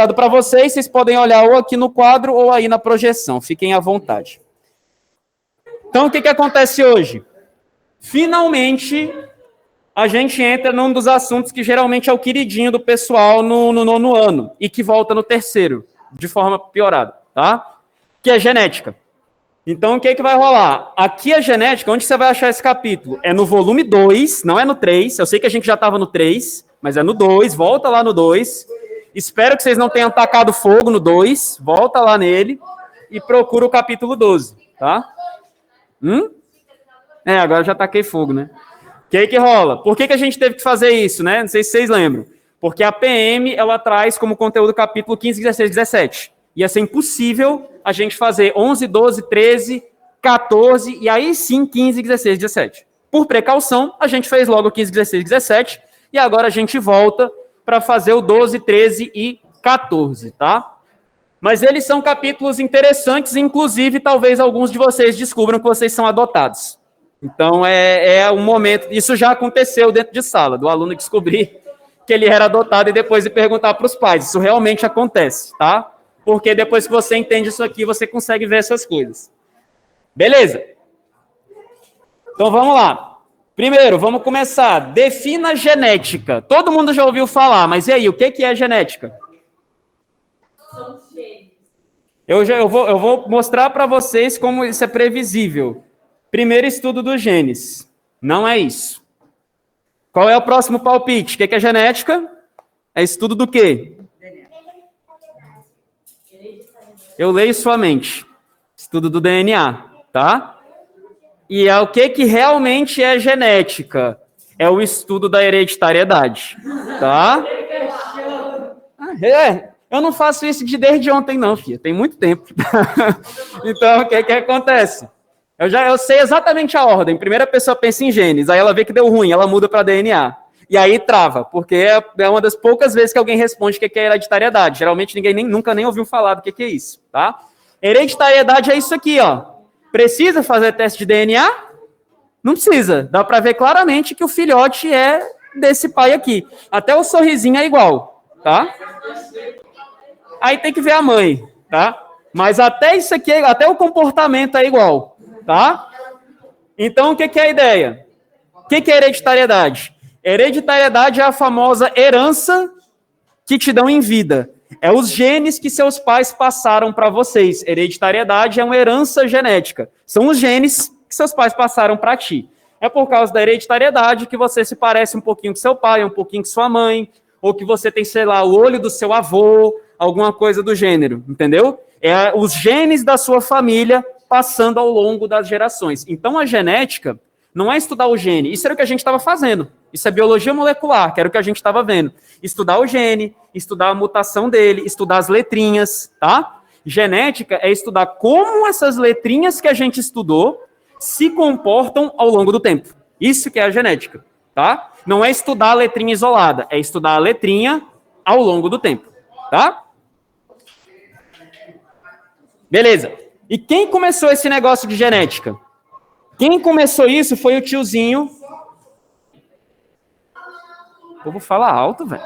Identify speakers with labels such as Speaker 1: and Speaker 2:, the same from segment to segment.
Speaker 1: para vocês podem olhar ou aqui no quadro ou aí na projeção. Fiquem à vontade. Então, o que acontece hoje? Finalmente, a gente entra num dos assuntos que geralmente é o queridinho do pessoal no nono ano e que volta no terceiro, de forma piorada, tá? Que é genética. Então, o que vai rolar? Aqui a genética, onde você vai achar esse capítulo? É no volume 2, não é no 3. Eu sei que a gente já estava no 3, mas é no 2. Volta lá no 2. Espero que vocês não tenham tacado fogo no 2. Volta lá nele e procura o capítulo 12, tá? Agora eu já taquei fogo, né? O que rola? Por que a gente teve que fazer isso, né? Não sei se vocês lembram. Porque a PM, ela traz como conteúdo o capítulo 15, 16, 17. Ia ser impossível a gente fazer 11, 12, 13, 14 e aí sim 15, 16, 17. Por precaução, a gente fez logo 15, 16, 17 e agora a gente volta para fazer o 12, 13 e 14, tá? Mas eles são capítulos interessantes, inclusive talvez alguns de vocês descubram que vocês são adotados. Então é um momento, isso já aconteceu dentro de sala, do aluno descobrir que ele era adotado e depois de perguntar para os pais. Isso realmente acontece, tá? Porque depois que você entende isso aqui, você consegue ver essas coisas. Beleza? Então vamos lá. Primeiro, vamos começar. Defina genética. Todo mundo já ouviu falar, mas e aí, o que é genética? Eu vou mostrar para vocês como isso é previsível. Primeiro estudo dos genes. Não é isso. Qual é o próximo palpite? O que é genética? É estudo do quê? Eu leio sua mente. Estudo do DNA, tá? E é o que realmente é genética? É o estudo da hereditariedade, tá? Eu não faço isso desde ontem, não, filha. Tem muito tempo. Então, o que acontece? Eu sei exatamente a ordem. Primeira pessoa pensa em genes, aí ela vê que deu ruim, ela muda para DNA. E aí trava, porque é uma das poucas vezes que alguém responde o que é hereditariedade. Geralmente ninguém nunca nem ouviu falar do que é isso, tá? Hereditariedade é isso aqui, ó. Precisa fazer teste de DNA? Não precisa. Dá para ver claramente que o filhote é desse pai aqui. Até o sorrisinho é igual, tá? Aí tem que ver a mãe, tá? Mas até isso aqui, até o comportamento é igual, tá? Então, o que é a ideia? O que é hereditariedade? Hereditariedade é a famosa herança que te dão em vida. É os genes que seus pais passaram para vocês. Hereditariedade é uma herança genética. São os genes que seus pais passaram para ti. É por causa da hereditariedade que você se parece um pouquinho com seu pai, um pouquinho com sua mãe, ou que você tem, sei lá, o olho do seu avô, alguma coisa do gênero, entendeu? É os genes da sua família passando ao longo das gerações. Então, a genética não é estudar o gene. Isso era o que a gente estava fazendo. Isso é biologia molecular, que era o que a gente estava vendo. Estudar o gene, estudar a mutação dele, estudar as letrinhas, tá? Genética é estudar como essas letrinhas que a gente estudou se comportam ao longo do tempo. Isso que é a genética, tá? Não é estudar a letrinha isolada, é estudar a letrinha ao longo do tempo, tá? Beleza. E quem começou esse negócio de genética? Quem começou isso foi o tiozinho. Eu vou falar alto, velho.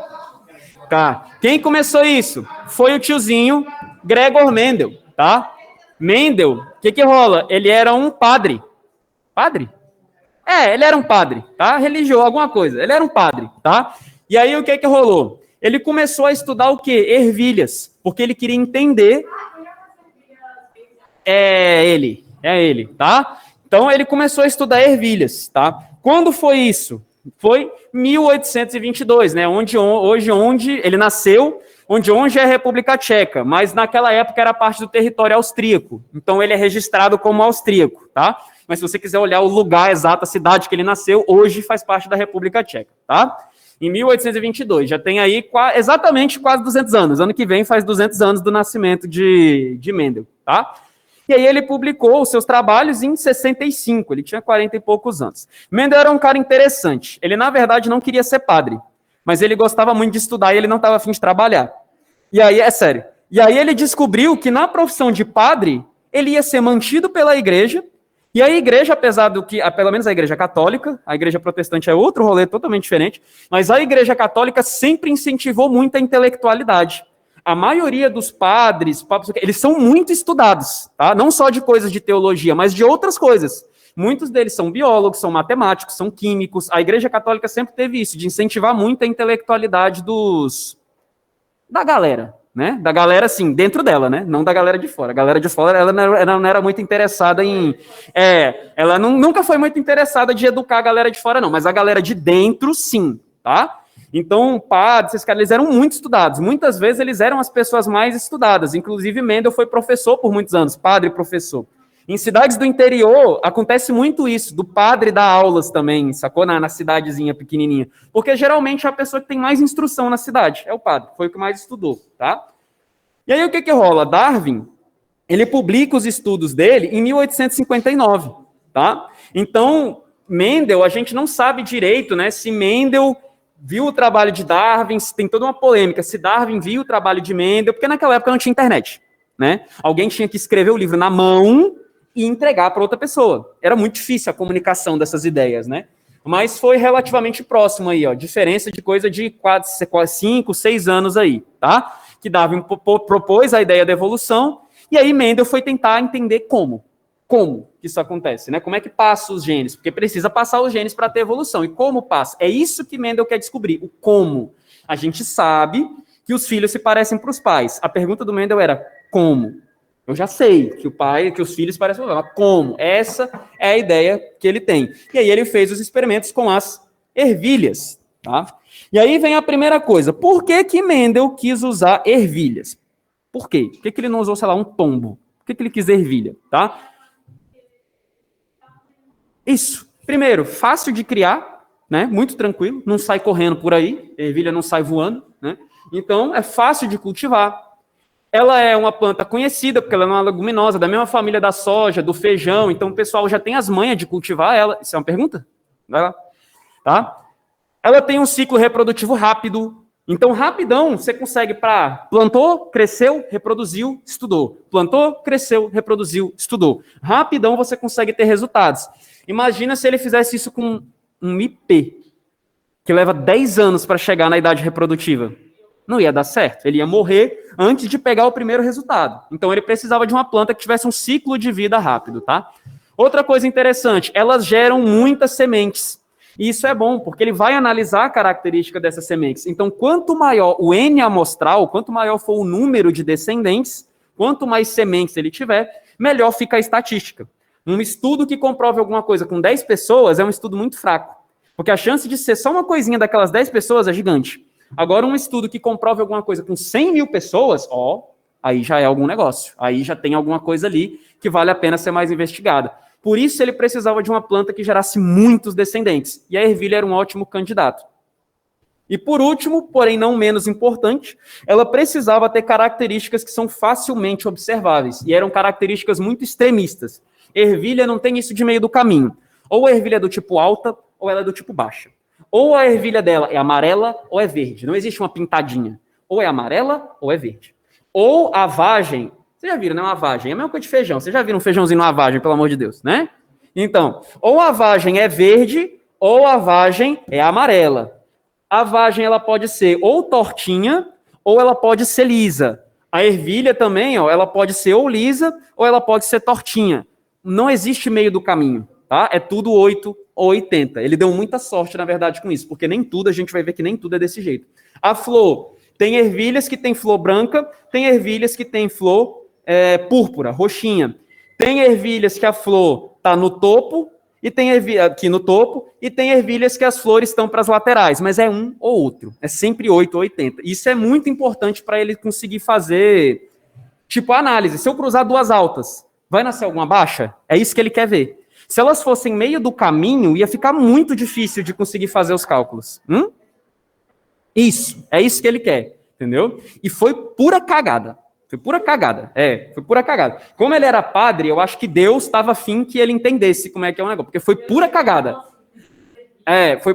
Speaker 1: Tá. Quem começou isso? Foi o tiozinho Gregor Mendel, tá? Mendel, o que rola? Ele era um padre. Padre? Ele era um padre, tá? Religioso, alguma coisa. Ele era um padre, tá? E aí o que rolou? Ele começou a estudar o quê? Ervilhas, porque ele queria entender. É ele, tá? Então ele começou a estudar ervilhas, tá? Quando foi isso? Foi 1822, né? Onde ele nasceu, onde hoje é a República Tcheca, mas naquela época era parte do território austríaco. Então ele é registrado como austríaco, tá? Mas se você quiser olhar o lugar exato, a cidade que ele nasceu, hoje faz parte da República Tcheca, tá? Em 1822, já tem aí exatamente quase 200 anos. Ano que vem faz 200 anos do nascimento de Mendel, tá? E aí ele publicou os seus trabalhos em 65, ele tinha 40 e poucos anos. Mendel era um cara interessante. Ele, na verdade, não queria ser padre, mas ele gostava muito de estudar e ele não estava a fim de trabalhar. E aí, é sério. E aí ele descobriu que na profissão de padre, ele ia ser mantido pela igreja, e a igreja, apesar do que, pelo menos a igreja católica, a igreja protestante é outro rolê totalmente diferente, mas a igreja católica sempre incentivou muito a intelectualidade. A maioria dos padres, eles são muito estudados, tá? Não só de coisas de teologia, mas de outras coisas. Muitos deles são biólogos, são matemáticos, são químicos. A Igreja Católica sempre teve isso, de incentivar muito a intelectualidade da galera, né? Da galera, assim, dentro dela, né? Não da galera de fora. A galera de fora, ela não era muito interessada em... ela nunca foi muito interessada de educar a galera de fora, não. Mas a galera de dentro, sim, tá? Então, padres, esses caras, eles eram muito estudados. Muitas vezes, eles eram as pessoas mais estudadas. Inclusive, Mendel foi professor por muitos anos, padre e professor. Em cidades do interior, acontece muito isso, do padre dar aulas também, sacou? Na cidadezinha pequenininha. Porque, geralmente, é a pessoa que tem mais instrução na cidade. É o padre, foi o que mais estudou, tá? E aí, o que rola? Darwin, ele publica os estudos dele em 1859, tá? Então, Mendel, a gente não sabe direito, né, se Mendel viu o trabalho de Darwin, tem toda uma polêmica, se Darwin viu o trabalho de Mendel, porque naquela época não tinha internet, né? Alguém tinha que escrever o livro na mão e entregar para outra pessoa. Era muito difícil a comunicação dessas ideias, né? Mas foi relativamente próximo aí, ó, diferença de coisa de 4, 5, 6 anos aí, tá? Que Darwin propôs a ideia da evolução, e aí Mendel foi tentar entender como que isso acontece, né? Como é que passa os genes? Porque precisa passar os genes para ter evolução. E como passa? É isso que Mendel quer descobrir, o como. A gente sabe que os filhos se parecem para os pais. A pergunta do Mendel era como? Eu já sei que os filhos parecem para os pais, mas como? Essa é a ideia que ele tem. E aí ele fez os experimentos com as ervilhas, tá? E aí vem a primeira coisa. Por que Mendel quis usar ervilhas? Por quê? Por que ele não usou, sei lá, um pombo? Por que ele quis ervilha, tá? Isso. Primeiro, fácil de criar, né? Muito tranquilo, não sai correndo por aí, ervilha não sai voando, né? Então, é fácil de cultivar. Ela é uma planta conhecida, porque ela é uma leguminosa, da mesma família da soja, do feijão, então o pessoal já tem as manhas de cultivar ela. Isso é uma pergunta? Vai lá. Tá? Ela tem um ciclo reprodutivo rápido, então rapidão você consegue plantou, cresceu, reproduziu, estudou. Plantou, cresceu, reproduziu, estudou. Rapidão você consegue ter resultados. Imagina se ele fizesse isso com um IP, que leva 10 anos para chegar na idade reprodutiva. Não ia dar certo, ele ia morrer antes de pegar o primeiro resultado. Então ele precisava de uma planta que tivesse um ciclo de vida rápido, tá? Outra coisa interessante, elas geram muitas sementes. E isso é bom, porque ele vai analisar a característica dessas sementes. Então, quanto maior o N amostral, quanto maior for o número de descendentes, quanto mais sementes ele tiver, melhor fica a estatística. Um estudo que comprove alguma coisa com 10 pessoas é um estudo muito fraco, porque a chance de ser só uma coisinha daquelas 10 pessoas é gigante. Agora, um estudo que comprove alguma coisa com 100 mil pessoas, aí já é algum negócio. Aí já tem alguma coisa ali que vale a pena ser mais investigada. Por isso, ele precisava de uma planta que gerasse muitos descendentes. E a ervilha era um ótimo candidato. E por último, porém não menos importante, ela precisava ter características que são facilmente observáveis. E eram características muito extremistas. Ervilha não tem isso de meio do caminho. Ou a ervilha é do tipo alta, ou ela é do tipo baixa. Ou a ervilha dela é amarela ou é verde. Não existe uma pintadinha. Ou é amarela ou é verde. Ou a vagem... Vocês já viram, né? Uma vagem. É a mesma coisa de feijão. Vocês já viram um feijãozinho numa vagem, pelo amor de Deus, né? Então, ou a vagem é verde, ou a vagem é amarela. A vagem, ela pode ser ou tortinha, ou ela pode ser lisa. A ervilha também, ela pode ser ou lisa, ou ela pode ser tortinha. Não existe meio do caminho, tá? É tudo 8 ou 80. Ele deu muita sorte, na verdade, com isso, porque nem tudo, a gente vai ver que nem tudo é desse jeito. A flor, tem ervilhas que tem flor branca, tem ervilhas que tem flor púrpura, roxinha. Tem ervilhas que a flor está no topo, e tem aqui no topo, e tem ervilhas que as flores estão para as laterais, mas é um ou outro. É sempre 8 ou 80. Isso é muito importante para ele conseguir fazer, tipo, a análise. Se eu cruzar duas altas, vai nascer alguma baixa? É isso que ele quer ver. Se elas fossem meio do caminho, ia ficar muito difícil de conseguir fazer os cálculos. Isso, é isso que ele quer, entendeu? E foi pura cagada. Foi pura cagada, foi pura cagada. Como ele era padre, eu acho que Deus estava afim que ele entendesse como é que é o negócio, porque foi pura cagada.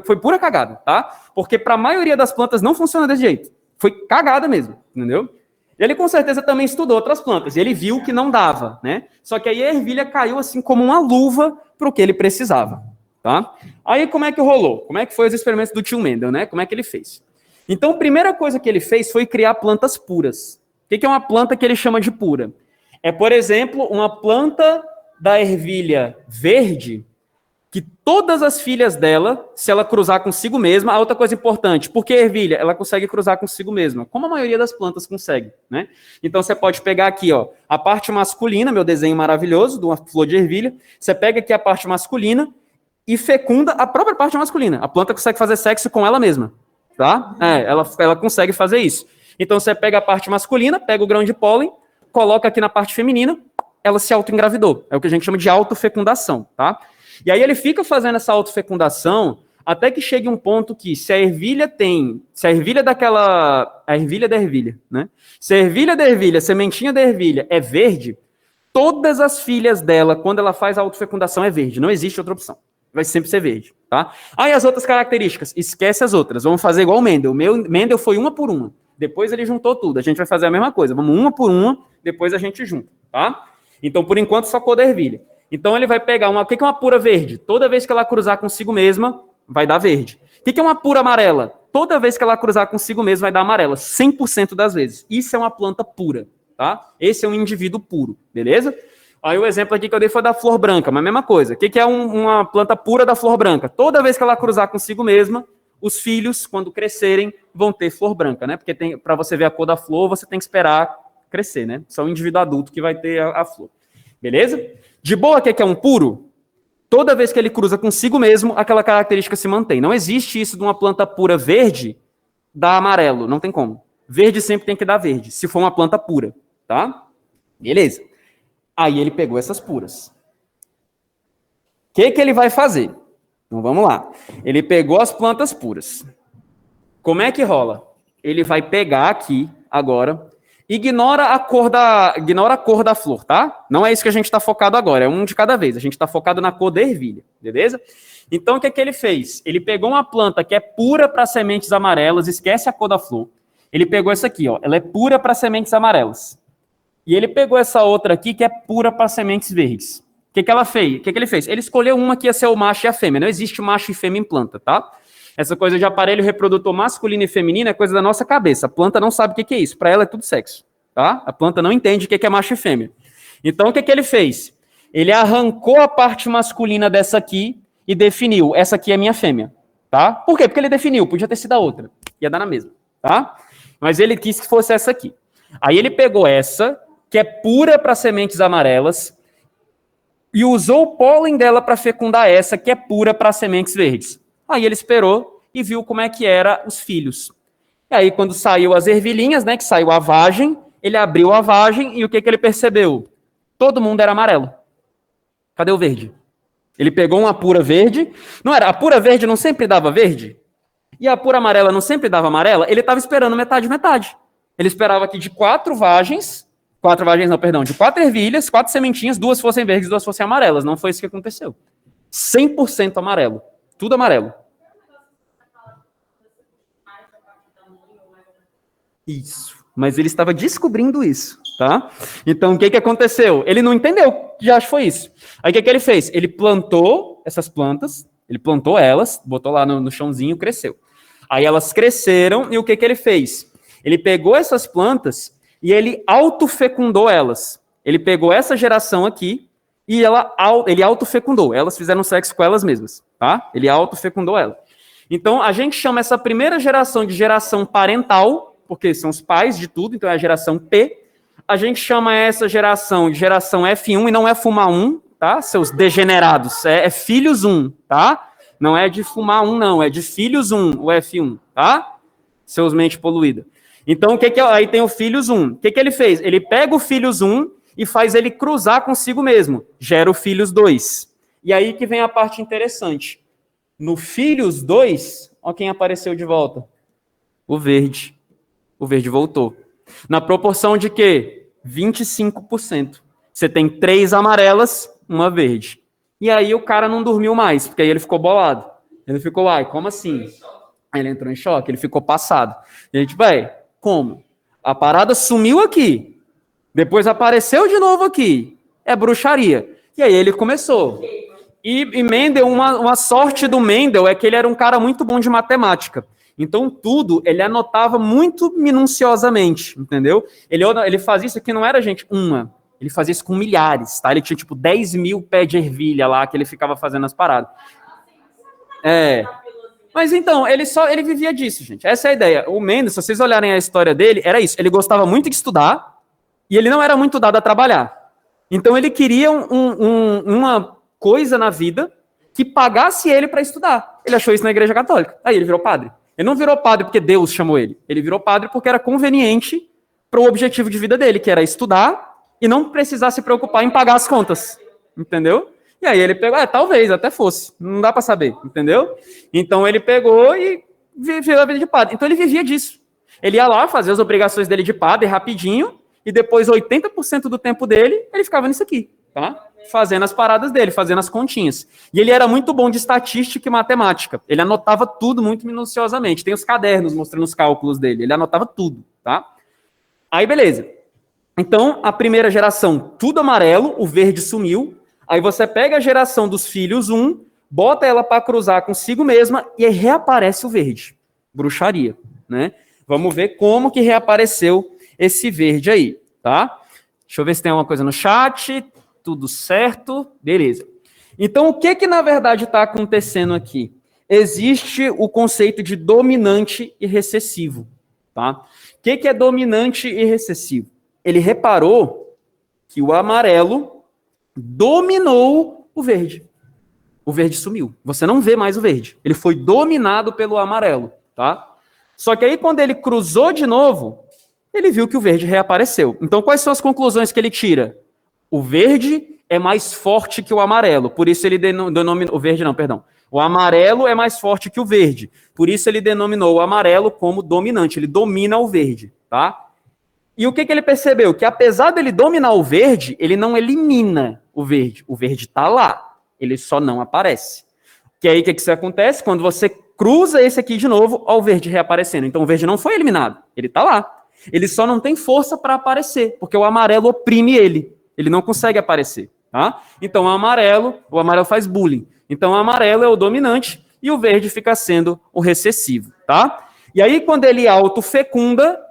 Speaker 1: Foi pura cagada, tá? Porque para a maioria das plantas não funciona desse jeito. Foi cagada mesmo, entendeu? Ele com certeza também estudou outras plantas, e ele viu que não dava, né? Só que aí a ervilha caiu assim como uma luva para o que ele precisava, tá? Aí como é que rolou? Como é que foi os experimentos do tio Mendel, né? Como é que ele fez? Então, a primeira coisa que ele fez foi criar plantas puras. O que é uma planta que ele chama de pura? É, por exemplo, uma planta da ervilha verde que todas as filhas dela, se ela cruzar consigo mesma, a outra coisa importante, porque a ervilha, ela consegue cruzar consigo mesma, como a maioria das plantas consegue, né? Então você pode pegar aqui, ó, a parte masculina, meu desenho maravilhoso, de uma flor de ervilha, você pega aqui a parte masculina e fecunda a própria parte masculina. A planta consegue fazer sexo com ela mesma, tá? Ela consegue fazer isso. Então você pega a parte masculina, pega o grão de pólen, coloca aqui na parte feminina, ela se autoengravidou. É o que a gente chama de autofecundação, tá? E aí ele fica fazendo essa autofecundação até que chegue um ponto que se a ervilha da ervilha, né? Se a ervilha da ervilha, a sementinha da ervilha é verde, todas as filhas dela, quando ela faz a autofecundação, é verde. Não existe outra opção. Vai sempre ser verde, tá? Aí as outras características, esquece as outras. Vamos fazer igual o Mendel. Mendel foi uma por uma. Depois ele juntou tudo. A gente vai fazer a mesma coisa. Vamos uma por uma, depois a gente junta, tá? Então, por enquanto, só cor da ervilha. Então, ele vai pegar o que é uma pura verde? Toda vez que ela cruzar consigo mesma, vai dar verde. O que é uma pura amarela? Toda vez que ela cruzar consigo mesma, vai dar amarela. 100% das vezes. Isso é uma planta pura, tá? Esse é um indivíduo puro, beleza? Aí o exemplo aqui que eu dei foi da flor branca, mas a mesma coisa. O que é uma planta pura da flor branca? Toda vez que ela cruzar consigo mesma, os filhos, quando crescerem, vão ter flor branca, né? Porque para você ver a cor da flor, você tem que esperar crescer, né? Só um indivíduo adulto que vai ter a flor. Beleza? De boa, o que é um puro? Toda vez que ele cruza consigo mesmo, aquela característica se mantém. Não existe isso de uma planta pura verde dar amarelo. Não tem como. Verde sempre tem que dar verde, se for uma planta pura, tá? Beleza. Aí ele pegou essas puras. O que ele vai fazer? Então vamos lá. Ele pegou as plantas puras. Como é que rola? Ele vai pegar aqui, agora... Ignora a cor da flor, tá? Não é isso que a gente está focado agora, é um de cada vez. A gente está focado na cor da ervilha, beleza? Então, o que ele fez? Ele pegou uma planta que é pura para sementes amarelas, esquece a cor da flor. Ele pegou essa aqui, ó, ela é pura para sementes amarelas. E ele pegou essa outra aqui que é pura para sementes verdes. O que ela fez? O que ele fez? Ele escolheu uma que ia ser o macho e a fêmea. Não existe macho e fêmea em planta, tá? Essa coisa de aparelho reprodutor masculino e feminino é coisa da nossa cabeça. A planta não sabe o que é isso. Para ela é tudo sexo, tá? A planta não entende o que é macho e fêmea. Então, o que ele fez? Ele arrancou a parte masculina dessa aqui e definiu, essa aqui é minha fêmea, tá? Por quê? Porque ele definiu, podia ter sido a outra. Ia dar na mesma, tá? Mas ele quis que fosse essa aqui. Aí ele pegou essa, que é pura para sementes amarelas, e usou o pólen dela para fecundar essa, que é pura para sementes verdes. Aí ele esperou e viu como é que eram os filhos. E aí, quando saiu as ervilhinhas, né, que saiu a vagem, ele abriu a vagem e o que ele percebeu? Todo mundo era amarelo. Cadê o verde? Ele pegou uma pura verde. Não era? A pura verde não sempre dava verde? E a pura amarela não sempre dava amarela? Ele estava esperando metade. Ele esperava que de 4 ervilhas, 4 sementinhas, 2 fossem verdes, 2 fossem amarelas. Não foi isso que aconteceu. 100% amarelo. Tudo amarelo. Isso. Mas ele estava descobrindo isso, tá? Então, o que aconteceu? Ele não entendeu que acho que foi isso. Aí, o que ele fez? Ele plantou essas plantas, ele plantou elas, botou lá no chãozinho, cresceu. Aí, elas cresceram, e o que ele fez? Ele pegou essas plantas e ele autofecundou elas. Ele pegou essa geração aqui e ele autofecundou. Elas fizeram sexo com elas mesmas, tá? Ele autofecundou ela. Então, a gente chama essa primeira geração de geração parental, porque são os pais de tudo, então é a geração P. A gente chama essa geração de geração F1, e não é fumar um, tá? Seus degenerados, é filhos 1, tá? Não é de fumar um, não, é de filhos 1, o F1, tá? Seus mente poluída. Então, o que aí tem o filhos 1. O que ele fez? Ele pega o filhos 1 e faz ele cruzar consigo mesmo. Gera o filhos 2. E aí que vem a parte interessante. No filhos 2, ó quem apareceu de volta. O verde. O verde voltou. Na proporção de quê? 25%. Você tem 3 amarelas, uma verde. E aí o cara não dormiu mais, porque aí ele ficou bolado. Ele ficou, como assim? Aí ele entrou em choque, ele ficou passado. E a gente, como? A parada sumiu aqui. Depois apareceu de novo aqui. É bruxaria. E aí ele começou. E Mendel, uma sorte do Mendel é que ele era um cara muito bom de matemática. Então, tudo ele anotava muito minuciosamente, entendeu? Ele fazia isso aqui, não era, gente, uma. Ele fazia isso com milhares, tá? Ele tinha, tipo, 10 mil pés de ervilha lá, que ele ficava fazendo as paradas. Mas então, ele vivia disso, gente. Essa é a ideia. O Mendes, se vocês olharem a história dele, era isso. Ele gostava muito de estudar e ele não era muito dado a trabalhar. Então, ele queria uma coisa na vida que pagasse ele para estudar. Ele achou isso na Igreja Católica. Aí ele virou padre. Ele não virou padre porque Deus chamou ele. Ele virou padre porque era conveniente para o objetivo de vida dele, que era estudar e não precisar se preocupar em pagar as contas. Entendeu? E aí ele pegou, talvez até fosse, não dá para saber, entendeu? Então ele pegou e viveu a vida de padre. Então ele vivia disso. Ele ia lá fazer as obrigações dele de padre rapidinho e depois 80% do tempo dele ele ficava nisso aqui, tá? Fazendo as paradas dele, fazendo as continhas. E ele era muito bom de estatística e matemática. Ele anotava tudo muito minuciosamente. Tem os cadernos mostrando os cálculos dele. Ele anotava tudo, tá? Aí beleza. Então a primeira geração tudo amarelo, o verde sumiu. Aí você pega a geração dos filhos 1, bota ela para cruzar consigo mesma e aí reaparece o verde. Bruxaria, né? Vamos ver como que reapareceu esse verde aí, tá? Deixa eu ver se tem alguma coisa no chat. Tudo certo? Beleza. Então, o que na verdade está acontecendo aqui? Existe o conceito de dominante e recessivo, tá? O que é dominante e recessivo? Ele reparou que o amarelo dominou o verde. O verde sumiu. Você não vê mais o verde. Ele foi dominado pelo amarelo, tá? Só que aí, quando ele cruzou de novo, ele viu que o verde reapareceu. Então, quais são as conclusões que ele tira? O verde é mais forte que o amarelo. Por isso ele denominou... O verde não, perdão. O amarelo é mais forte que o verde. Por isso ele denominou o amarelo como dominante. Ele domina o verde, tá? E o que ele percebeu? Que apesar dele dominar o verde, ele não elimina o verde. O verde está lá, ele só não aparece. Que aí o que isso acontece? Quando você cruza esse aqui de novo, ó o verde reaparecendo. Então o verde não foi eliminado, ele está lá. Ele só não tem força para aparecer, porque o amarelo oprime ele. Ele não consegue aparecer, tá? Então o amarelo faz bullying. Então o amarelo é o dominante e o verde fica sendo o recessivo, tá? E aí quando ele autofecunda,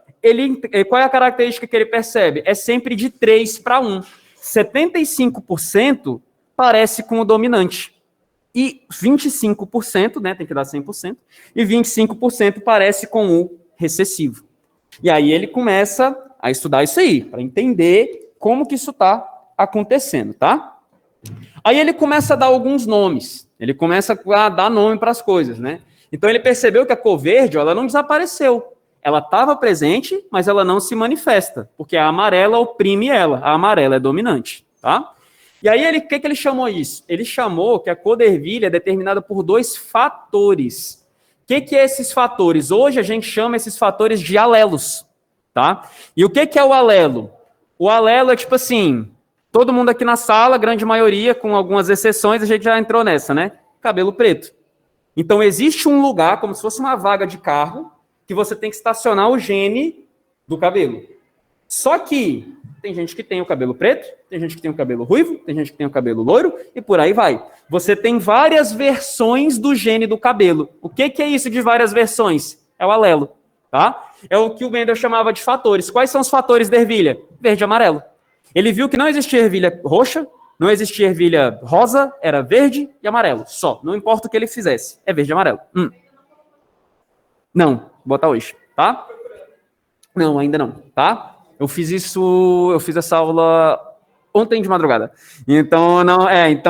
Speaker 1: qual é a característica que ele percebe? É sempre de 3 para 1. 75% parece com o dominante. E 25%, né, tem que dar 100%, e 25% parece com o recessivo. E aí ele começa a estudar isso aí, para entender como que isso está acontecendo, tá? Aí ele começa a dar alguns nomes. Ele começa a dar nome para as coisas, né? Então ele percebeu que a cor verde, ela não desapareceu. Ela estava presente, mas ela não se manifesta, porque a amarela oprime ela, a amarela é dominante, tá? E aí, o que ele chamou isso? Ele chamou que a cor da ervilha é determinada por 2 fatores. O que é esses fatores? Hoje a gente chama esses fatores de alelos, tá? E o que é o alelo? O alelo é tipo assim, todo mundo aqui na sala, grande maioria, com algumas exceções, a gente já entrou nessa, né? Cabelo preto. Então existe um lugar, como se fosse uma vaga de carro, que você tem que estacionar o gene do cabelo. Só que tem gente que tem o cabelo preto, tem gente que tem o cabelo ruivo, tem gente que tem o cabelo loiro, e por aí vai. Você tem várias versões do gene do cabelo. O que é isso de várias versões? É o alelo, tá? É o que o Mendel chamava de fatores. Quais são os fatores da ervilha? Verde e amarelo. Ele viu que não existia ervilha roxa, não existia ervilha rosa, era verde e amarelo, só. Não importa o que ele fizesse, é verde e amarelo. Não, vou botar hoje, tá? Não, ainda não, tá? Eu fiz essa aula ontem de madrugada. Então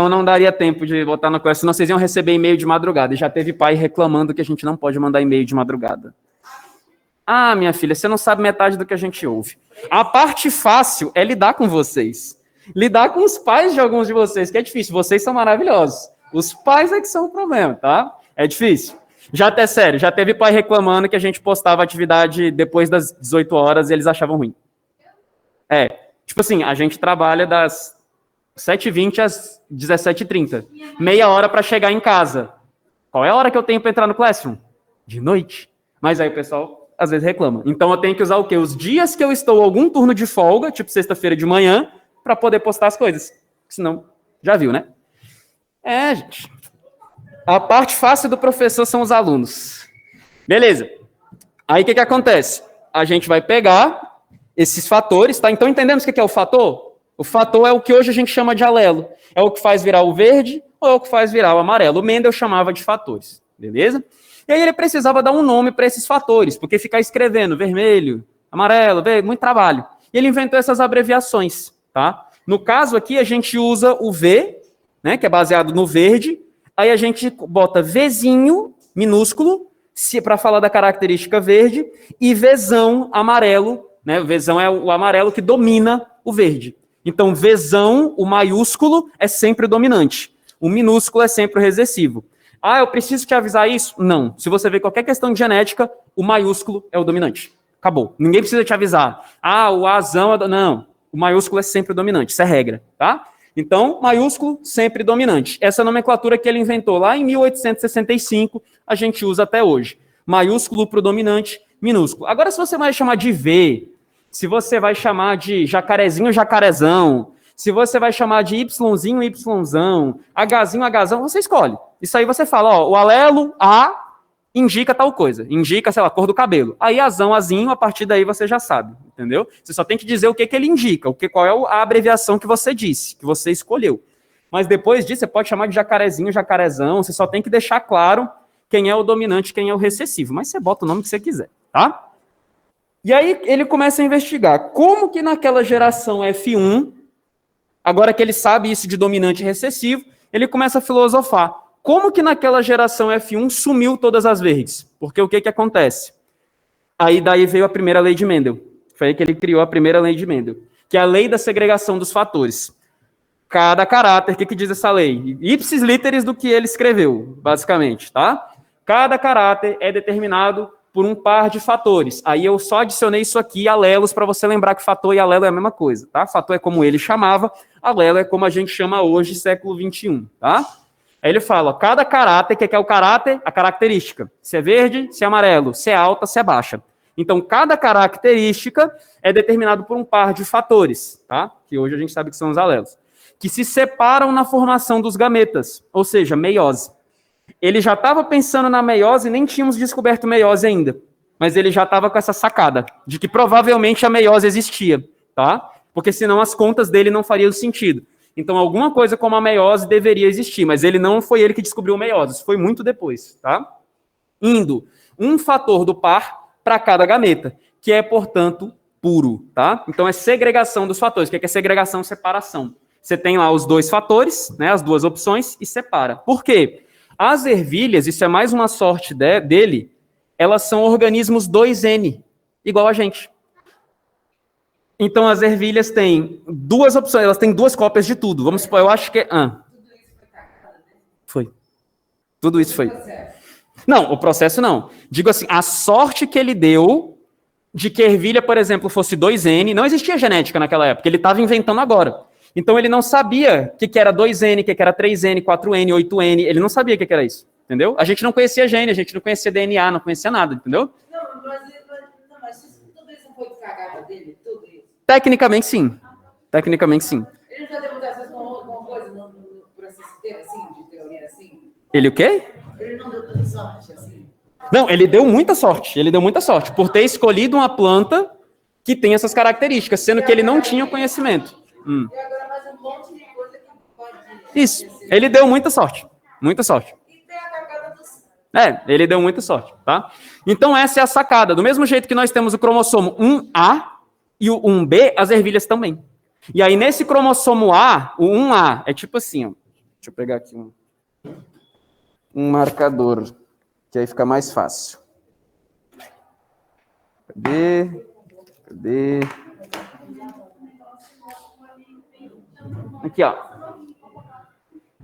Speaker 1: não daria tempo de botar na coisa, senão vocês iam receber e-mail de madrugada. E já teve pai reclamando que a gente não pode mandar e-mail de madrugada. Ah, minha filha, você não sabe metade do que a gente ouve. A parte fácil é lidar com vocês. Lidar com os pais de alguns de vocês, que é difícil. Vocês são maravilhosos. Os pais é que são o problema, tá? É difícil. Já teve pai reclamando que a gente postava atividade depois das 18 horas e eles achavam ruim. Tipo assim, a gente trabalha das 7h20 às 17h30. Meia hora para chegar em casa. Qual é a hora que eu tenho para entrar no Classroom? De noite. Mas aí o pessoal às vezes reclama. Então eu tenho que usar o quê? Os dias que eu estou algum turno de folga, tipo sexta-feira de manhã, para poder postar as coisas. Senão, já viu, né? Gente. A parte fácil do professor são os alunos. Beleza. Aí o que acontece? A gente vai pegar esses fatores, tá? Então entendemos o que é o fator? O fator é o que hoje a gente chama de alelo. É o que faz virar o verde ou é o que faz virar o amarelo. O Mendel chamava de fatores, beleza? E aí ele precisava dar um nome para esses fatores, porque ficar escrevendo vermelho, amarelo, muito trabalho. E ele inventou essas abreviações, tá? No caso aqui, a gente usa o V, né, que é baseado no verde, aí a gente bota Vzinho, minúsculo, para falar da característica verde, e Vzão amarelo, né? O Vzão é o amarelo que domina o verde. Então, Vzão, o maiúsculo, é sempre o dominante. O minúsculo é sempre o recessivo. Ah, eu preciso te avisar isso? Não. Se você ver qualquer questão de genética, o maiúsculo é o dominante. Acabou. Ninguém precisa te avisar. Ah, o Azão é... Não. O maiúsculo é sempre o dominante. Isso é regra, tá? Então, maiúsculo, sempre dominante. Essa nomenclatura que ele inventou lá em 1865, a gente usa até hoje. Maiúsculo para o dominante, minúsculo. Agora, se você vai chamar de V, se você vai chamar de jacarezinho, jacarezão, se você vai chamar de Yzinho, Yzão, Hzinho, Hzão, você escolhe. Isso aí você fala, ó, o alelo A indica tal coisa. Indica, sei lá, a cor do cabelo. Aí Azão, Azinho, a partir daí você já sabe, entendeu? Você só tem que dizer o que ele indica, qual é a abreviação que você disse, que você escolheu. Mas depois disso, você pode chamar de jacarezinho, jacarezão, você só tem que deixar claro quem é o dominante, quem é o recessivo. Mas você bota o nome que você quiser, tá? E aí ele começa a investigar como que naquela geração F1, agora que ele sabe isso de dominante e recessivo, ele começa a filosofar. Como que naquela geração F1 sumiu todas as verdes? Porque o que acontece? Aí daí veio a primeira lei de Mendel. Foi aí que ele criou a primeira lei de Mendel, que é a lei da segregação dos fatores. Cada caráter, o que diz essa lei? Ipsis literis do que ele escreveu, basicamente, tá? Cada caráter é determinado por um par de fatores. Aí eu só adicionei isso aqui, alelos, para você lembrar que fator e alelo é a mesma coisa, tá? Fator é como ele chamava, alelo é como a gente chama hoje, século XXI, tá? Aí ele fala, ó, cada caráter, que é o caráter, a característica. Se é verde, se é amarelo, se é alta, se é baixa. Então, cada característica é determinado por um par de fatores, tá? Que hoje a gente sabe que são os alelos, que se separam na formação dos gametas, ou seja, meiose. Ele já estava pensando na meiose, nem tínhamos descoberto meiose ainda, mas ele já estava com essa sacada de que provavelmente a meiose existia, tá? Porque senão as contas dele não fariam sentido. Então, alguma coisa como a meiose deveria existir, mas não foi ele que descobriu a meiose, isso foi muito depois, tá? Indo um fator do par para cada gameta, que é, portanto, puro, tá? Então, é segregação dos fatores. O que é segregação? Separação. Você tem lá os dois fatores, né, as duas opções, e separa. Por quê? As ervilhas, isso é mais uma sorte dele, elas são organismos 2N, igual a gente. Então, as ervilhas têm duas opções, elas têm duas cópias de tudo. Vamos supor, eu acho que é... Foi. Tudo isso foi. Não, o processo não. Digo assim, a sorte que ele deu de que a ervilha, por exemplo, fosse 2N, não existia genética naquela época, ele estava inventando agora. Então, ele não sabia o que era 2N, o que era 3N, 4N, 8N, ele não sabia o que era isso, entendeu? A gente não conhecia gene, a gente não conhecia DNA, não conhecia nada, entendeu? Não, mas tudo isso foi cagada dele, tudo isso? Tecnicamente, sim. Tecnicamente, sim. Ele já deu muitas vezes alguma coisa por esse sistema, assim, de teoria, assim? Ele o quê? Ele não deu tanta sorte, assim? Não, ele deu muita sorte, por ter escolhido uma planta que tem essas características, sendo que ele não tinha conhecimento. E agora mais um monte de coisa que pode... Isso, ele deu muita sorte, muita sorte. E tem a cagada dos... ele deu muita sorte, tá? Então essa é a sacada. Do mesmo jeito que nós temos o cromossomo 1A e o 1B, as ervilhas também. E aí nesse cromossomo A, o 1A é tipo assim, ó. Deixa eu pegar aqui um marcador, que aí fica mais fácil. Cadê? Aqui, ó.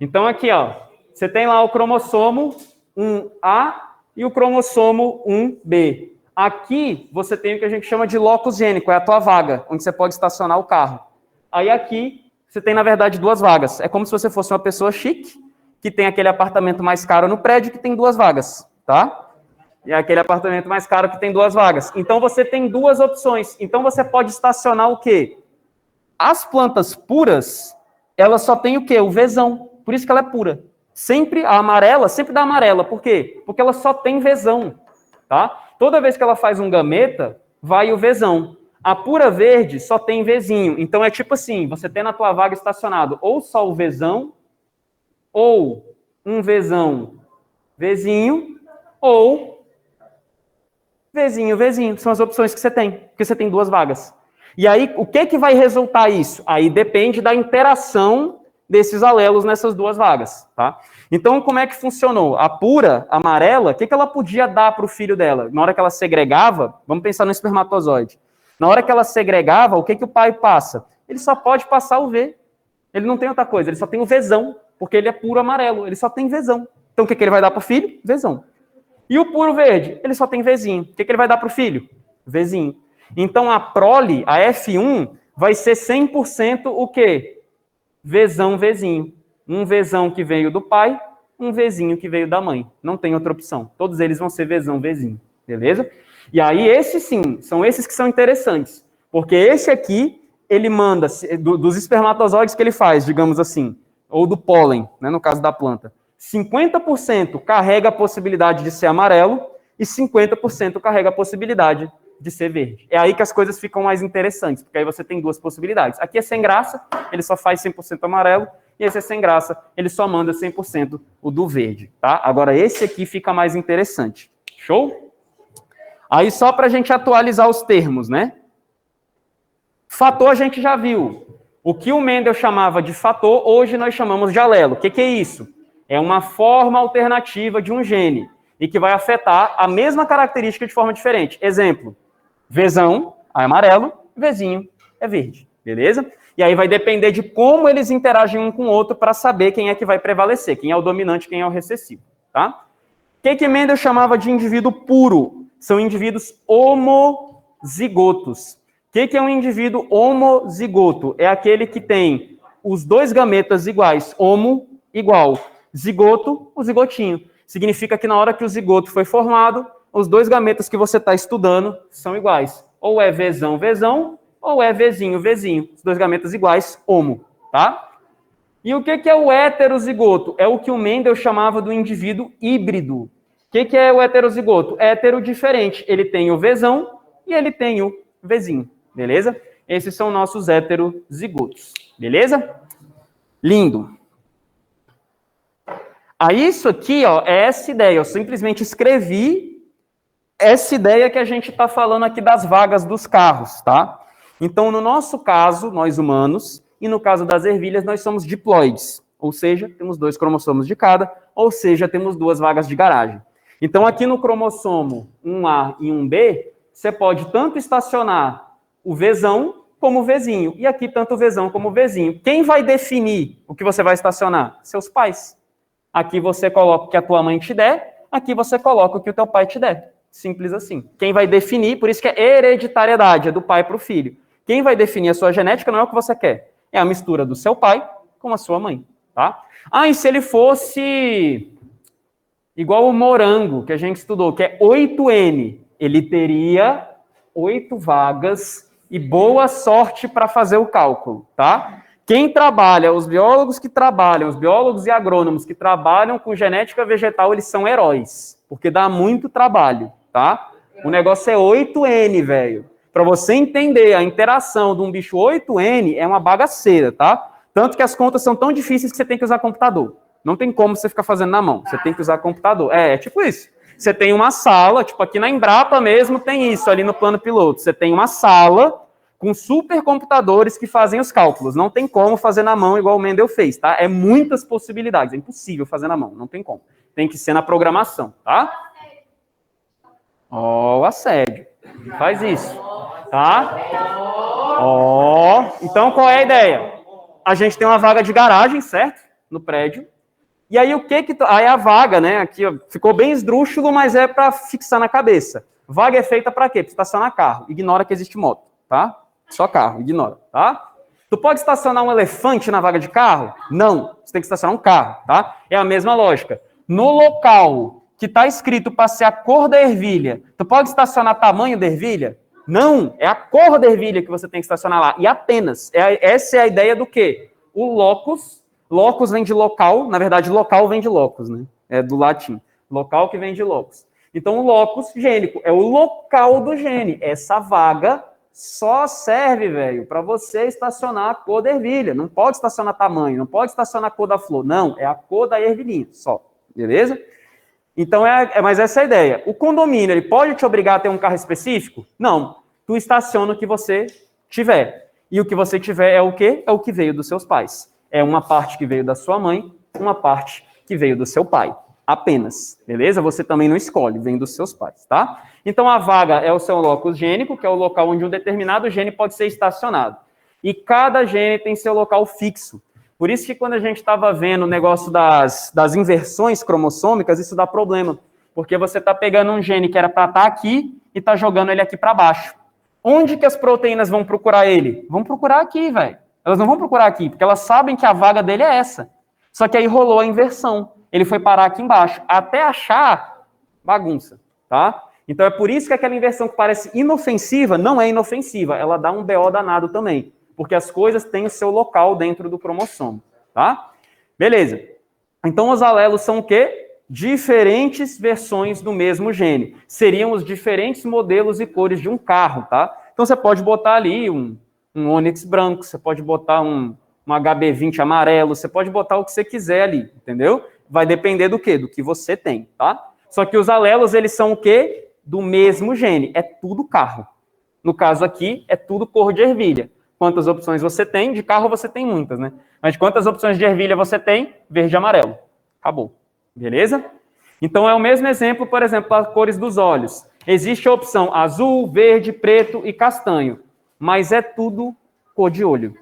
Speaker 1: Então, aqui, ó. Você tem lá o cromossomo 1A e o cromossomo 1B. Aqui, você tem o que a gente chama de locus gênico, é a tua vaga, onde você pode estacionar o carro. Aí, aqui, você tem, na verdade, duas vagas. É como se você fosse uma pessoa chique, que tem aquele apartamento mais caro no prédio, que tem duas vagas, tá? E é aquele apartamento mais caro que tem duas vagas. Então, você tem duas opções. Então, você pode estacionar o quê? As plantas puras, elas só têm o quê? O Vzão. Por isso que ela é pura. Sempre a amarela, sempre dá amarela. Por quê? Porque ela só tem Vzão. tá? Toda vez que ela faz um gameta, vai o Vzão. A pura verde só tem Vzinho. Então é tipo assim, você tem na tua vaga estacionado ou só o Vzão, ou um Vzão, Vzinho, ou Vzinho, Vzinho. São as opções que você tem, porque você tem duas vagas. E aí, o que vai resultar isso? Aí depende da interação desses alelos nessas duas vagas, tá? Então, como é que funcionou? A pura, amarela, o que ela podia dar para o filho dela? Na hora que ela segregava, vamos pensar no espermatozoide. Na hora que ela segregava, o que o pai passa? Ele só pode passar o V. Ele não tem outra coisa, ele só tem o Vzão, porque ele é puro amarelo, ele só tem Vzão. Então, o que ele vai dar para o filho? Vzão. E o puro verde? Ele só tem Vzinho. O que ele vai dar para o filho? Vzinho. Então, a prole, a F1, vai ser 100% o quê? Vzão, Vzinho. Um Vzão que veio do pai, um Vzinho que veio da mãe. Não tem outra opção. Todos eles vão ser Vzão, Vzinho. Beleza? E aí, esses sim, são esses que são interessantes. Porque esse aqui, ele manda, dos espermatozoides que ele faz, digamos assim, ou do pólen, né, no caso da planta, 50% carrega a possibilidade de ser amarelo e 50% carrega a possibilidade de ser verde. É aí que as coisas ficam mais interessantes, porque aí você tem duas possibilidades. Aqui é sem graça, ele só faz 100% amarelo, e esse é sem graça, ele só manda 100% o do verde, tá? Agora, esse aqui fica mais interessante. Show? Aí, só para a gente atualizar os termos, né? Fator a gente já viu. O que o Mendel chamava de fator, hoje nós chamamos de alelo. O que é isso? É uma forma alternativa de um gene, e que vai afetar a mesma característica de forma diferente. Exemplo, Vzão é amarelo, Vzinho é verde, beleza? E aí vai depender de como eles interagem um com o outro para saber quem é que vai prevalecer, quem é o dominante, quem é o recessivo, tá? O que Mendel chamava de indivíduo puro? São indivíduos homozigotos. O que é um indivíduo homozigoto? É aquele que tem os dois gametas iguais, homo, igual, zigoto, o zigotinho. Significa que na hora que o zigoto foi formado, os dois gametas que você está estudando são iguais. Ou é Vzão, Vzão, ou é Vzinho, Vzinho. Os dois gametas iguais, homo, tá? E o que é o heterozigoto? É o que o Mendel chamava do indivíduo híbrido. O que é o heterozigoto? Hétero diferente. Ele tem o Vzão e ele tem o Vzinho, beleza? Esses são nossos heterozigotos, beleza? Lindo. Aí isso aqui, ó, é essa ideia. Eu simplesmente escrevi essa ideia que a gente está falando aqui das vagas dos carros, tá? Então, no nosso caso, nós humanos, e no caso das ervilhas, nós somos diploides. Ou seja, temos 2 cromossomos de cada, ou seja, temos 2 vagas de garagem. Então, aqui no cromossomo 1A e 1B, você pode tanto estacionar o Vzão como o Vzinho. E aqui, tanto o Vzão como o Vzinho. Quem vai definir o que você vai estacionar? Seus pais. Aqui você coloca o que a tua mãe te der, aqui você coloca o que o teu pai te der. Simples assim. Quem vai definir, por isso que é hereditariedade, é do pai para o filho. Quem vai definir a sua genética não é o que você quer. É a mistura do seu pai com a sua mãe, tá? Ah, e se ele fosse igual o morango, que a gente estudou, que é 8N, ele teria 8 vagas e boa sorte para fazer o cálculo, tá? Quem trabalha, os biólogos e agrônomos que trabalham com genética vegetal, eles são heróis, porque dá muito trabalho, tá? O negócio é 8N, velho. Para você entender a interação de um bicho 8N, é uma bagaceira, tá? Tanto que as contas são tão difíceis que você tem que usar computador. Não tem como você ficar fazendo na mão, você tem que usar computador. É tipo isso. Você tem uma sala, tipo aqui na Embrapa mesmo tem isso, ali no plano piloto. Você tem uma sala com supercomputadores que fazem os cálculos. Não tem como fazer na mão igual o Mendel fez, tá? É muitas possibilidades, é impossível fazer na mão, não tem como. Tem que ser na programação, tá? Ó, o assédio. Faz isso, tá? Ó, então qual é a ideia? A gente tem uma vaga de garagem, certo? No prédio. E aí o que que... Aí a vaga, né? Aqui ó, ficou bem esdrúxulo, mas é para fixar na cabeça. Vaga é feita para quê? Para estacionar carro. Ignora que existe moto, tá? Só carro, ignora, tá? Tu pode estacionar um elefante na vaga de carro? Não, você tem que estacionar um carro, tá? É a mesma lógica. No local que está escrito para ser a cor da ervilha, tu pode estacionar tamanho da ervilha? Não, é a cor da ervilha que você tem que estacionar lá, e apenas. Essa é a ideia do quê? O locus vem de local, na verdade local vem de locus, né? É do latim. Local que vem de locus. Então, o locus gênico é o local do gene. Essa vaga só serve, velho, para você estacionar a cor da ervilha. Não pode estacionar tamanho, não pode estacionar a cor da flor. Não, é a cor da ervilhinha só. Beleza? Então, mas essa é a ideia. O condomínio, ele pode te obrigar a ter um carro específico? Não. Tu estaciona o que você tiver. E o que você tiver é o quê? É o que veio dos seus pais. É uma parte que veio da sua mãe, uma parte que veio do seu pai. Apenas. Beleza? Você também não escolhe, vem dos seus pais, tá? Então, a vaga é o seu locus gênico, que é o local onde um determinado gene pode ser estacionado. E cada gene tem seu local fixo. Por isso que quando a gente estava vendo o negócio das inversões cromossômicas, isso dá problema. Porque você está pegando um gene que era para estar aqui e está jogando ele aqui para baixo. Onde que as proteínas vão procurar ele? Vão procurar aqui, velho. Elas não vão procurar aqui, porque elas sabem que a vaga dele é essa. Só que aí rolou a inversão. Ele foi parar aqui embaixo. Até achar, bagunça, tá? Então é por isso que aquela inversão que parece inofensiva, não é inofensiva. Ela dá um BO danado também. Porque as coisas têm o seu local dentro do cromossomo, tá? Beleza. Então, os alelos são o quê? Diferentes versões do mesmo gene. Seriam os diferentes modelos e cores de um carro, tá? Então, você pode botar ali um Onix branco, você pode botar um HB20 amarelo, você pode botar o que você quiser ali, entendeu? Vai depender do quê? Do que você tem, tá? Só que os alelos, eles são o quê? Do mesmo gene. É tudo carro. No caso aqui, é tudo cor de ervilha. Quantas opções você tem? De carro você tem muitas, né? Mas quantas opções de ervilha você tem? Verde e amarelo. Acabou. Beleza? Então é o mesmo exemplo, por exemplo, as cores dos olhos. Existe a opção azul, verde, preto e castanho. Mas é tudo cor de olho.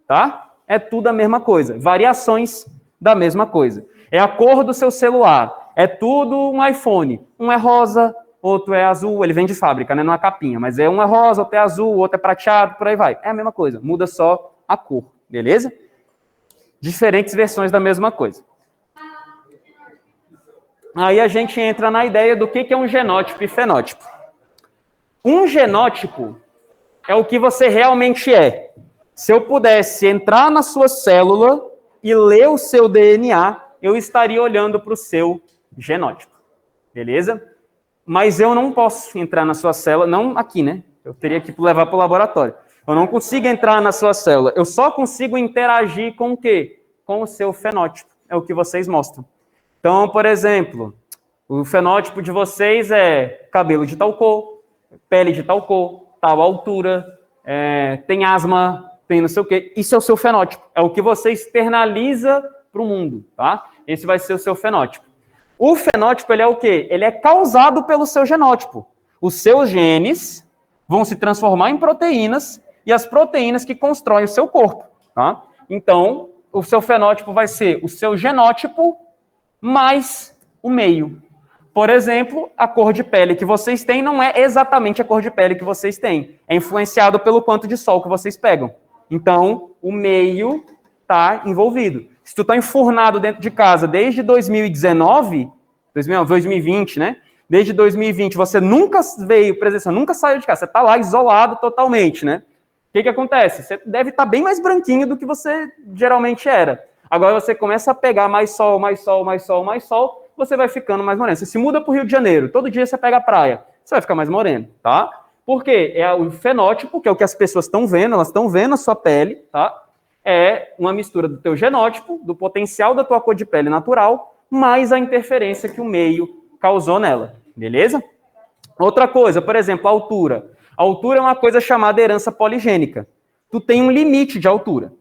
Speaker 1: Tá? É tudo a mesma coisa. Variações da mesma coisa. É a cor do seu celular. É tudo um iPhone. Um é rosa, outro é azul, ele vem de fábrica, né? Não é capinha, mas um é rosa, outro é azul, outro é prateado, por aí vai. É a mesma coisa, muda só a cor, beleza? Diferentes versões da mesma coisa. Aí a gente entra na ideia do que é um genótipo e fenótipo. Um genótipo é o que você realmente é. Se eu pudesse entrar na sua célula e ler o seu DNA, eu estaria olhando para o seu genótipo, beleza? Mas eu não posso entrar na sua célula, não aqui, né? Eu teria que levar para o laboratório. Eu não consigo entrar na sua célula. Eu só consigo interagir com o quê? Com o seu fenótipo. É o que vocês mostram. Então, por exemplo, o fenótipo de vocês é cabelo de tal cor, pele de tal cor, tal altura, tem asma, tem não sei o quê. Isso é o seu fenótipo. É o que você externaliza para o mundo, tá? Esse vai ser o seu fenótipo. O fenótipo, ele é o quê? Ele é causado pelo seu genótipo. Os seus genes vão se transformar em proteínas e as proteínas que constroem o seu corpo, tá? Então, o seu fenótipo vai ser o seu genótipo mais o meio. Por exemplo, a cor de pele que vocês têm não é exatamente a cor de pele que vocês têm. É influenciado pelo quanto de sol que vocês pegam. Então, o meio está envolvido. Se tu tá enfurnado dentro de casa desde 2019, 2020, né? Desde 2020, você nunca veio presenciar, nunca saiu de casa, você tá lá isolado totalmente, né? O que acontece? Você deve estar bem mais branquinho do que você geralmente era. Agora você começa a pegar mais sol, mais sol, mais sol, mais sol, você vai ficando mais moreno. Você se muda para o Rio de Janeiro, todo dia você pega a praia, você vai ficar mais moreno, tá? Por quê? É o fenótipo, que é o que as pessoas estão vendo, elas estão vendo a sua pele, tá? É uma mistura do teu genótipo, do potencial da tua cor de pele natural, mais a interferência que o meio causou nela, beleza? Outra coisa, por exemplo, a altura. A altura é uma coisa chamada herança poligênica. Tu tem um limite de altura.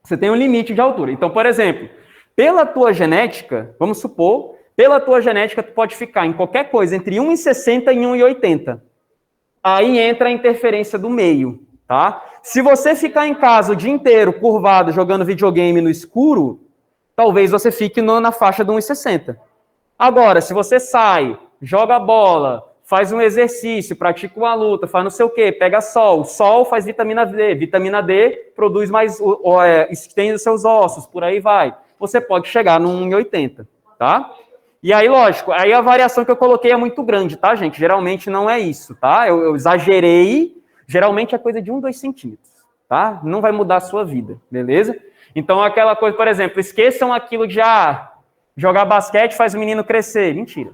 Speaker 1: Você tem um limite de altura. Então, por exemplo, pela tua genética, vamos supor, pela tua genética, tu pode ficar em qualquer coisa entre 1,60 e 1,80. Aí entra a interferência do meio, tá? Se você ficar em casa o dia inteiro, curvado, jogando videogame no escuro, talvez você fique na faixa de 1,60. Agora, se você sai, joga bola, faz um exercício, pratica uma luta, faz não sei o quê, pega sol, sol faz vitamina D produz mais, estende os seus ossos, por aí vai. Você pode chegar no 1,80, tá? E aí, lógico, aí a variação que eu coloquei é muito grande, tá, gente? Geralmente não é isso, tá? Eu exagerei, geralmente é coisa de 1, 2 centímetros, tá? Não vai mudar a sua vida, beleza? Então, aquela coisa, por exemplo, esqueçam aquilo de, jogar basquete faz o menino crescer. Mentira,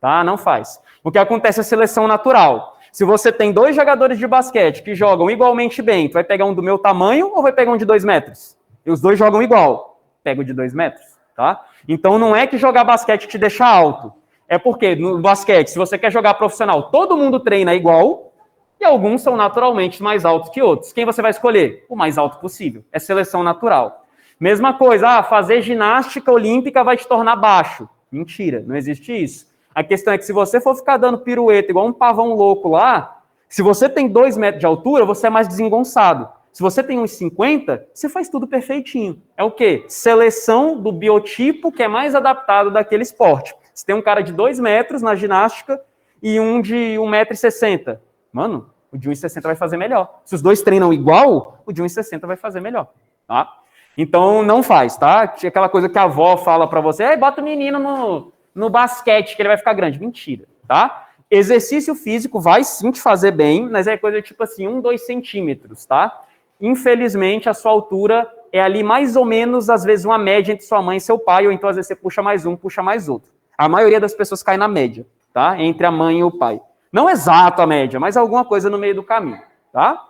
Speaker 1: tá? Não faz. O que acontece é seleção natural. Se você tem 2 jogadores de basquete que jogam igualmente bem, tu vai pegar um do meu tamanho ou vai pegar um de 2 metros? E os 2 jogam igual. Pega o de 2 metros, tá? Então não é que jogar basquete te deixa alto. É porque no basquete, se você quer jogar profissional, todo mundo treina igual e alguns são naturalmente mais altos que outros. Quem você vai escolher? O mais alto possível. É seleção natural. Mesma coisa, fazer ginástica olímpica vai te tornar baixo. Mentira, não existe isso. A questão é que se você for ficar dando pirueta igual um pavão louco lá, se você tem 2 metros de altura, você é mais desengonçado. Se você tem uns 50, você faz tudo perfeitinho. É o quê? Seleção do biotipo que é mais adaptado daquele esporte. Você tem um cara de 2 metros na ginástica e um de 1,60 m. Mano, o de 1,60 m vai fazer melhor. Se os 2 treinam igual, o de 1,60 m vai fazer melhor. Tá? Então, não faz, tá? Tinha aquela coisa que a avó fala pra você, bota o menino no basquete que ele vai ficar grande. Mentira, tá? Exercício físico vai sim te fazer bem, mas é coisa tipo assim, 1, 2 centímetros, tá? Infelizmente, a sua altura é ali mais ou menos, às vezes, uma média entre sua mãe e seu pai, ou então às vezes você puxa mais um, puxa mais outro. A maioria das pessoas cai na média, tá? Entre a mãe e o pai. Não exato a média, mas alguma coisa no meio do caminho, tá?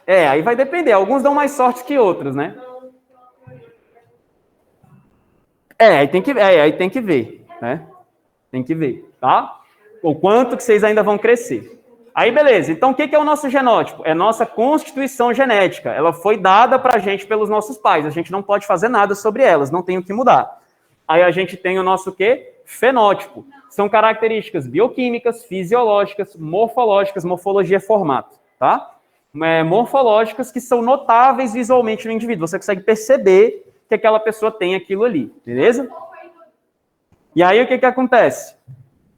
Speaker 1: Aí vai depender. Alguns dão mais sorte que outros, né? Aí tem que ver, né? Tem que ver, tá? O quanto que vocês ainda vão crescer. Aí, beleza. Então, o que é o nosso genótipo? É nossa constituição genética. Ela foi dada pra gente pelos nossos pais. A gente não pode fazer nada sobre elas, não tem o que mudar. Aí a gente tem o nosso quê? Fenótipo. São características bioquímicas, fisiológicas, morfológicas, morfologia é formato, tá? Morfológicas que são notáveis visualmente no indivíduo. Você consegue perceber que aquela pessoa tem aquilo ali, beleza? E aí, o que acontece?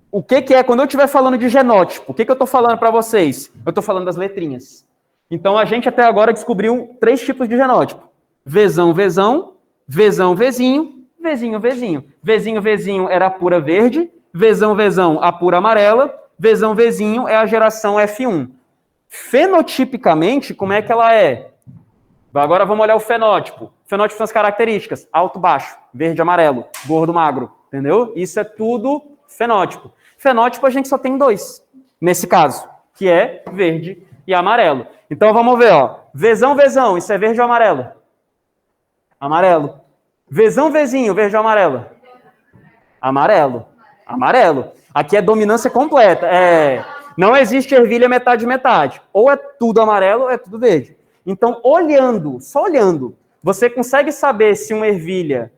Speaker 1: O que é, quando eu estiver falando de genótipo, o que eu estou falando para vocês? Eu estou falando das letrinhas. Então, a gente até agora descobriu 3 tipos de genótipo. Vzão, Vzão, Vzão, Vzinho, Vzinho, Vzinho. Vzinho, Vzinho era a pura verde, Vzão, Vzão, a pura amarela, Vzão, Vzinho é a geração F1. Fenotipicamente, como é que ela é? Agora vamos olhar o fenótipo. O fenótipo são as características: alto, baixo, verde, amarelo, gordo, magro. Entendeu? Isso é tudo fenótipo. Fenótipo a gente só tem 2, nesse caso, que é verde e amarelo. Então vamos ver, ó. Vzão, Vzão, isso é verde ou amarelo? Amarelo. Vzão, Vzinho, verde ou amarelo? Amarelo. Amarelo. Aqui é dominância completa. Não existe ervilha metade-metade. Ou é tudo amarelo ou é tudo verde. Então, olhando, só olhando, você consegue saber se uma ervilha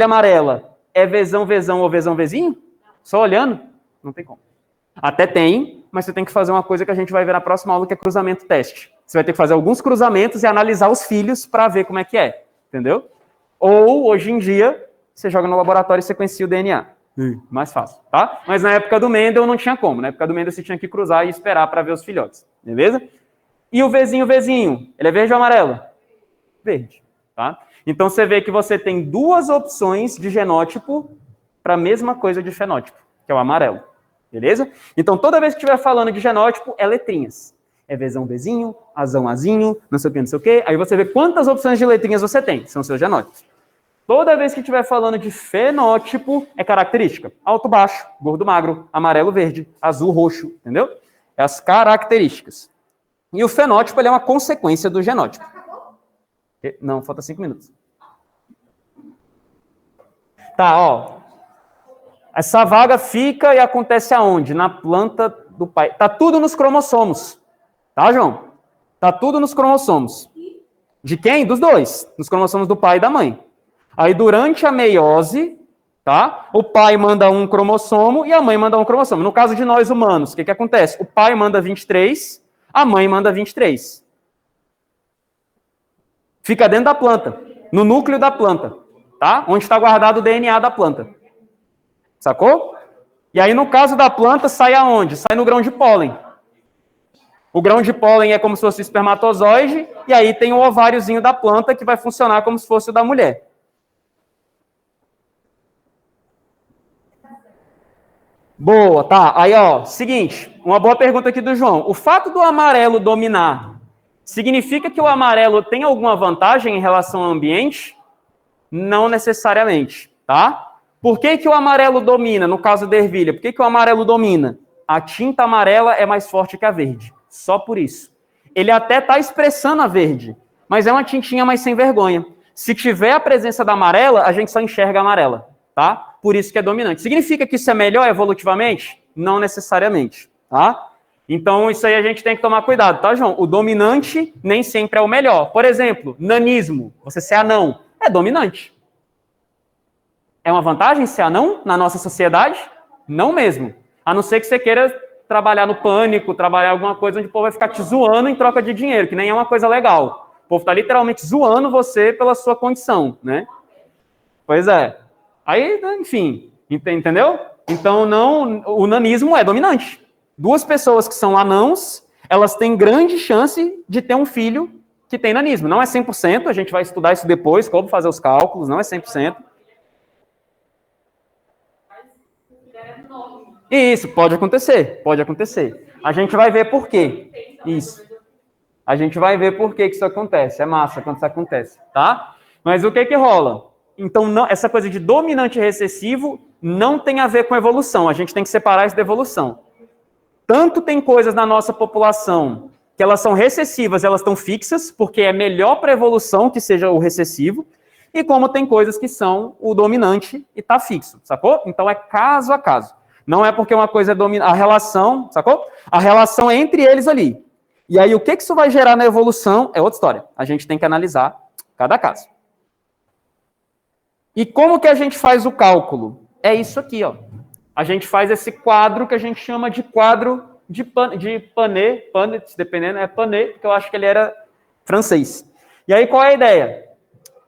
Speaker 1: amarela é Vzão, Vzão ou Vzão, Vzinho? Só olhando? Não tem como. Até tem, mas você tem que fazer uma coisa que a gente vai ver na próxima aula, que é cruzamento teste. Você vai ter que fazer alguns cruzamentos e analisar os filhos para ver como é que é. Entendeu? Ou, hoje em dia, você joga no laboratório e sequencia o DNA. Mais fácil, tá? Mas na época do Mendel não tinha como. Na época do Mendel você tinha que cruzar e esperar para ver os filhotes. Beleza? E o Vzinho, ele é verde ou amarelo? Verde, tá? Então você vê que você tem 2 opções de genótipo para a mesma coisa de fenótipo, que é o amarelo. Beleza? Então toda vez que estiver falando de genótipo, é letrinhas. É Vzão, Vzinho, Azão, Azinho, não sei o que, não sei o que. Aí você vê quantas opções de letrinhas você tem, são seus genótipos. Toda vez que estiver falando de fenótipo, é característica. Alto, baixo, gordo, magro, amarelo, verde, azul, roxo, entendeu? É as características. E o fenótipo ele é uma consequência do genótipo. Não, falta 5 minutos. Tá, ó. Essa vaga fica e acontece aonde? Na planta do pai. Tá tudo nos cromossomos. Tá, João? Tá tudo nos cromossomos. De quem? Dos 2. Nos cromossomos do pai e da mãe. Aí, durante a meiose, tá? O pai manda um cromossomo e a mãe manda um cromossomo. No caso de nós humanos, o que acontece? O pai manda 23, a mãe manda 23. Fica dentro da planta, no núcleo da planta, tá? Onde está guardado o DNA da planta. Sacou? E aí, no caso da planta, sai aonde? Sai no grão de pólen. O grão de pólen é como se fosse o espermatozoide, e aí tem o ováriozinho da planta que vai funcionar como se fosse o da mulher. Boa, tá. Aí, ó, seguinte, uma boa pergunta aqui do João. O fato do amarelo dominar significa que o amarelo tem alguma vantagem em relação ao ambiente? Não necessariamente, tá? Por que que o amarelo domina, no caso da ervilha? Por que que o amarelo domina? A tinta amarela é mais forte que a verde. Só por isso. Ele até está expressando a verde, mas é uma tintinha mais sem vergonha. Se tiver a presença da amarela, a gente só enxerga a amarela, tá? Por isso que é dominante. Significa que isso é melhor evolutivamente? Não necessariamente, tá? Então, isso aí a gente tem que tomar cuidado, tá, João? O dominante nem sempre é o melhor. Por exemplo, nanismo, você ser anão, é dominante. É uma vantagem ser anão na nossa sociedade? Não mesmo. A não ser que você queira trabalhar no pânico, trabalhar alguma coisa onde o povo vai ficar te zoando em troca de dinheiro, que nem é uma coisa legal. O povo está literalmente zoando você pela sua condição, né? Pois é. Aí, enfim, entendeu? Então, não, o nanismo é dominante. Duas pessoas que são anãos, elas têm grande chance de ter um filho que tem nanismo. Não é 100%, a gente vai estudar isso depois, como fazer os cálculos, não é 100%. Isso, pode acontecer, pode acontecer. A gente vai ver por quê. Isso. A gente vai ver por que isso acontece. É massa quando isso acontece, tá? Mas o que que rola? Então, não, essa coisa de dominante e recessivo não tem a ver com evolução. A gente tem que separar isso da evolução. Tanto tem coisas na nossa população que elas são recessivas, elas estão fixas, porque é melhor para a evolução que seja o recessivo, e como tem coisas que são o dominante e está fixo, sacou? Então, é caso a caso. Não é porque uma coisa é dominante, a relação, sacou? A relação é entre eles ali. E aí, o que isso vai gerar na evolução é outra história. A gente tem que analisar cada caso. E como que a gente faz o cálculo? É isso aqui, ó. A gente faz esse quadro que a gente chama de quadro de Panet, dependendo, é Panet, porque eu acho que ele era francês. E aí, qual é a ideia?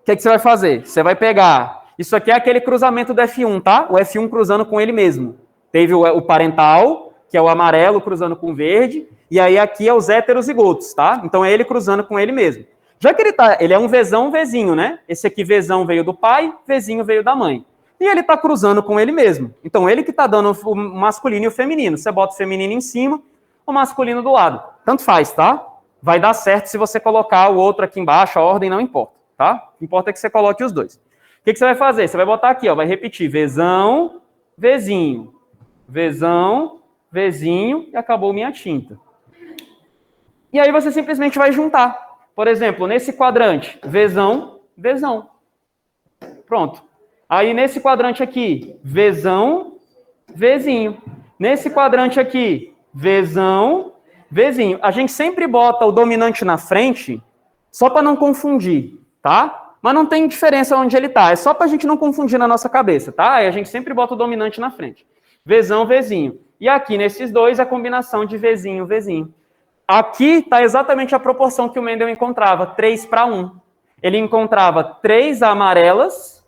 Speaker 1: O que você vai fazer? Você vai pegar... Isso aqui é aquele cruzamento do F1, tá? O F1 cruzando com ele mesmo. Teve o parental, que é o amarelo cruzando com o verde, e aí aqui é os heterozigotos, tá? Então é ele cruzando com ele mesmo. Já que ele é um Vzão, um Vzinho, né? Esse aqui, Vzão, veio do pai, Vzinho veio da mãe. E ele tá cruzando com ele mesmo. Então ele que tá dando o masculino e o feminino. Você bota o feminino em cima, o masculino do lado. Tanto faz, tá? Vai dar certo se você colocar o outro aqui embaixo, a ordem não importa, tá? O que importa é que você coloque os dois. O que você vai fazer? Você vai botar aqui, ó, vai repetir Vzão, Vzinho. Vzão, Vzinho, e acabou minha tinta. E aí você simplesmente vai juntar. Por exemplo, nesse quadrante, Vzão, Vzão. Pronto. Aí nesse quadrante aqui, Vzão, Vzinho. Nesse quadrante aqui, Vzão, Vzinho. A gente sempre bota o dominante na frente, só para não confundir, tá? Mas não tem diferença onde ele tá. É só para a gente não confundir na nossa cabeça, tá? Aí a gente sempre bota o dominante na frente. Vzão, Vzinho. E aqui, nesses dois, a combinação de Vzinho, Vzinho. Aqui está exatamente a proporção que o Mendel encontrava, 3:1. Ele encontrava 3 amarelas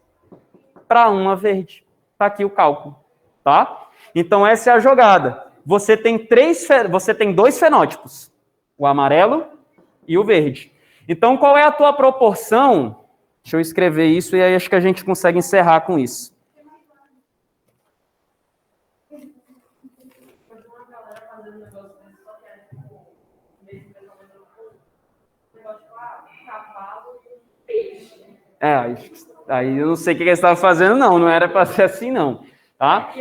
Speaker 1: para 1 verde. Está aqui o cálculo, tá? Então, essa é a jogada. Você tem 2 fenótipos, o amarelo e o verde. Então, qual é a tua proporção? Deixa eu escrever isso e aí acho que a gente consegue encerrar com isso. Aí eu não sei o que ele estava fazendo, não era para ser assim, não, tá?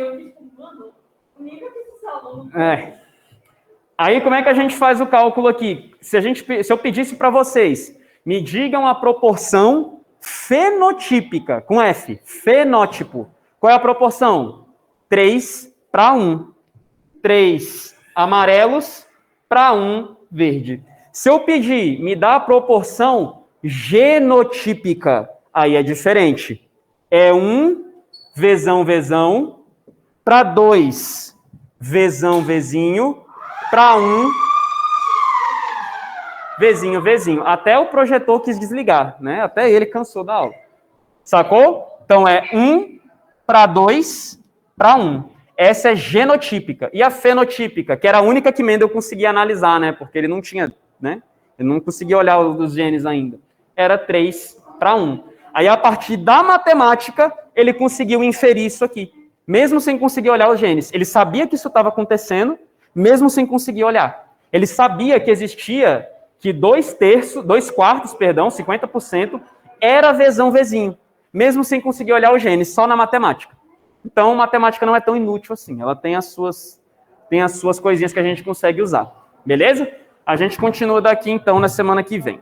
Speaker 1: Aí como é que a gente faz o cálculo aqui? Se eu pedisse para vocês, me digam a proporção fenotípica, com F, fenótipo. Qual é a proporção? 3:1. 3 amarelos para 1 verde. Se eu pedir, me dá a proporção genotípica, aí é diferente. É 1 Vzão, Vzão, para 2 Vzão, Vzinho, para 1 Vzinho, Vzinho. Até o projetor quis desligar, né? Até ele cansou da aula. Sacou? Então é 1 para 2 para 1. Essa é genotípica. E a fenotípica, que era a única que Mendel conseguia analisar, né? Porque ele não tinha, né? Ele não conseguia olhar os genes ainda. Era 3:1. Aí, a partir da matemática, ele conseguiu inferir isso aqui. Mesmo sem conseguir olhar os genes. Ele sabia que isso estava acontecendo, mesmo sem conseguir olhar. Ele sabia que existia, que 2/4, 50%, era Vzão, Vzinho. mesmo sem conseguir olhar o gene, só na matemática. Então, matemática não é tão inútil assim. Ela tem as suas coisinhas que a gente consegue usar. Beleza? A gente continua daqui, então, na semana que vem.